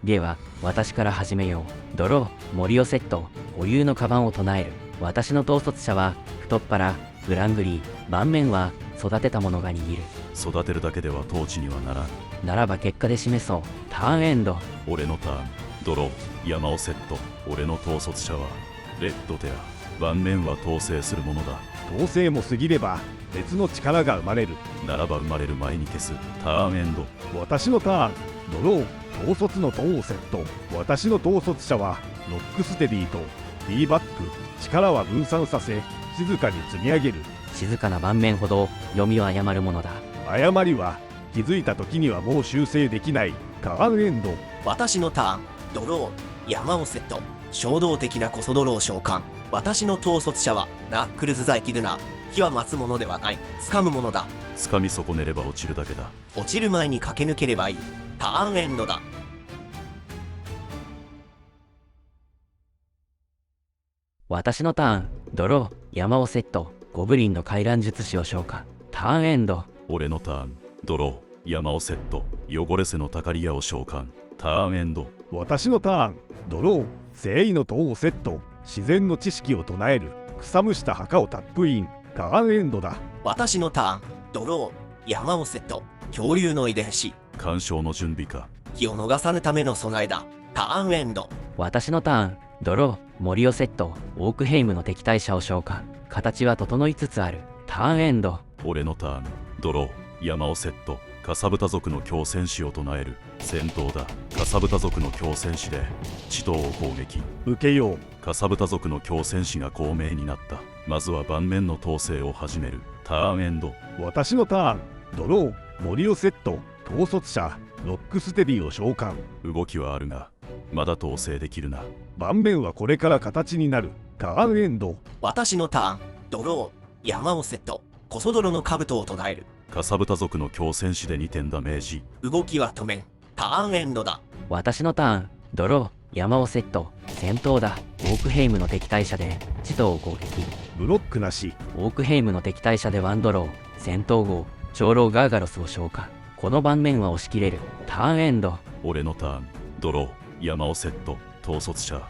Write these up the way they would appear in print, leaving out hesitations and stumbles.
では、私から始めよう。ドロー、森をセット、固有のカバンを唱える。私の統率者は、太っ腹、グラングリー、盤面は、育てた者が握る。育てるだけでは統治にはならん。ならば結果で示そう。ターンエンド。俺のターン。ドロー、山をセット。俺の統率者は、レッドテア。盤面は統制するものだ。統制も過ぎれば別の力が生まれる。ならば生まれる前に消す。ターンエンド。私のターン。ドロー、統率の塔をセット。私の統率者はロックステディとティーバック。力は分散させ静かに積み上げる。静かな盤面ほど読みを誤るものだ。誤りは気づいた時にはもう修正できない。ターンエンド。私のターン。ドロー、山をセット。衝動的なコソドロを召喚。私の統率者はナックルズザイキドゥナ。火は待つものではない。掴むものだ。掴み損ねれば落ちるだけだ。落ちる前に駆け抜ければいい。ターンエンドだ。私のターン。ドロー、山をセット、ゴブリンの回覧術師を召喚。ターンエンド。俺のターン。ドロー、山をセット。汚れせのタカリアを召喚。ターンエンド。私のターン。ドロー、誠意の塔をセット。自然の知識を唱える。草むした墓をタップイン。ターンエンドだ。私のターン。ドロー、山をセット。恐竜の遺伝子。干渉の準備か。気を逃さぬための備えだ。ターンエンド。私のターン。ドロー、森をセット、オークヘイムの敵対者を召喚。形は整いつつある。ターンエンド。俺のターン。ドロー、山をセット。かさぶた族の強戦士を唱える。戦闘だ。かさぶた族の強戦士で地頭を攻撃。受けよう。かさぶた族の強戦士が高名になった。まずは盤面の統制を始める。ターンエンド。私のターン。ドロー、森をセット。統率者ロックステディを召喚。動きはあるがまだ統制できるな。盤面はこれから形になる。ターンエンド。私のターン。ドロー、山をセット。コソドロの兜を唱える。かさぶた族の強戦士で2点ダメージ。動きは止めん。ターンエンドだ。私のターン。ドロー、山をセット、戦闘だ。オークヘイムの敵対者で地頭を攻撃。ブロックなし。オークヘイムの敵対者でワンドロー、戦闘後、長老ガーガロスを召喚。この盤面は押し切れる。ターンエンド。俺のターン。ドロー、山をセット。統率者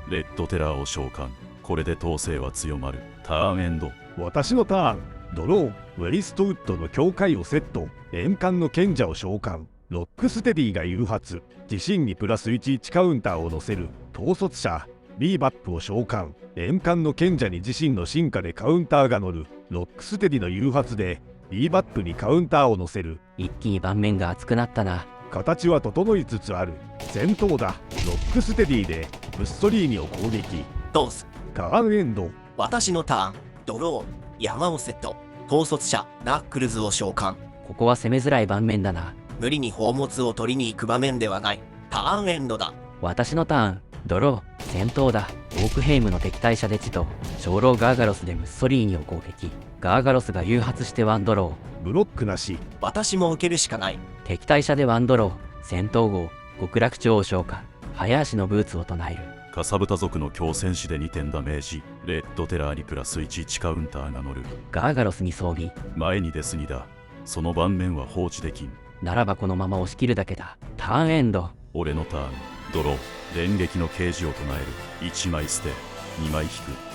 レッドテラーを召喚。これで統制は強まる。ターンエンド。私のターン。ドロー、ウェイストウッドの教会をセット。円環の賢者を召喚。ロックステディが誘発。自身にプラス11カウンターを乗せる。統率者ビーバップを召喚。円環の賢者に自身の進化でカウンターが乗る。ロックステディの誘発でビーバップにカウンターを乗せる。一気に盤面が熱くなったな。形は整いつつある。戦闘だ。ロックステディでブッソリーニを攻撃。どうす。ターンエンド。私のターン。ドロー、山をセット。統率者ナックルズを召喚。ここは攻めづらい盤面だな。無理に宝物を取りに行く場面ではない。ターンエンドだ。私のターン。ドロー、戦闘だ。オークヘイムの敵対者で地と長老ガーガロスでムッソリーニを攻撃。ガーガロスが誘発してワンドロー。ブロックなし。私も受けるしかない。敵対者でワンドロー、戦闘後、極楽鳥を召喚。早足のブーツを唱える。かさぶた族の強戦士で2点ダメージ。レッドテラーにプラス11カウンターが乗る。ガーガロスに装備。前に出過ぎだ。その盤面は放置できん。ならばこのまま押し切るだけだ。ターンエンド。俺のターン。ドロー、連撃の啓示を唱える。1枚捨て2枚引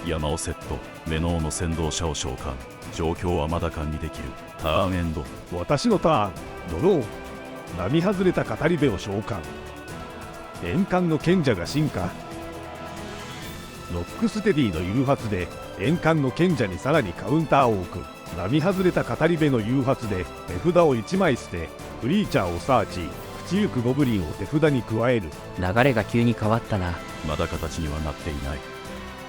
く。山をセット。メノーの先導者を召喚。状況はまだ管理できる。ターンエンド。私のターン。ドロー、並外れた語り部を召喚。円環の賢者が進化。ロックステディの誘発で円環の賢者にさらにカウンターを置く。並外れた語り部の誘発で手札を1枚捨てクリーチャーをサーチ。口行くゴブリンを手札に加える。流れが急に変わったな。まだ形にはなっていない。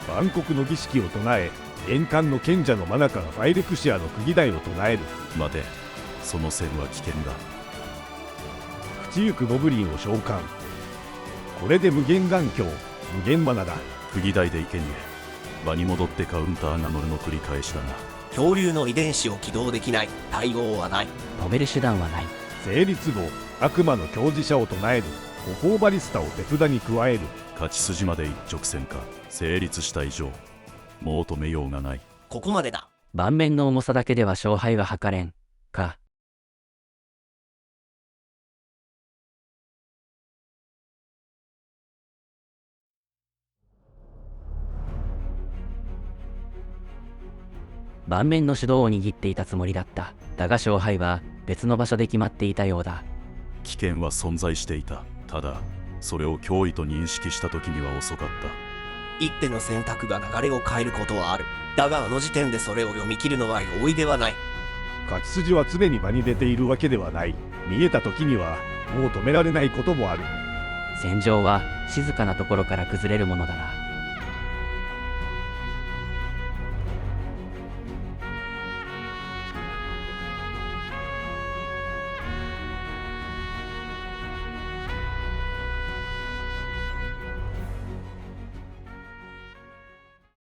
万国の儀式を唱え円環の賢者のマナカがファイレクシアの釘台を唱える。待て、その線は危険だ。口行くゴブリンを召喚。これで無限眼鏡無限マナだ。釘台で生贄場に戻ってカウンターが乗るの繰り返しだな。恐竜の遺伝子を起動できない。対応はない。止める手段はない。成立後悪魔の教示者を唱える。オホーバリスタを手札に加える。勝ち筋まで一直線か。成立した以上もう止めようがない。ここまでだ。盤面の重さだけでは勝敗は測れん。か。盤面の主導を握っていたつもりだった。だが勝敗は別の場所で決まっていたようだ。危険は存在していた。ただそれを脅威と認識した時には遅かった。一手の選択が流れを変えることはある。だがあの時点でそれを読み切るのは容易ではない。勝ち筋は常に場に出ているわけではない。見えた時にはもう止められないこともある。戦場は静かなところから崩れるものだな。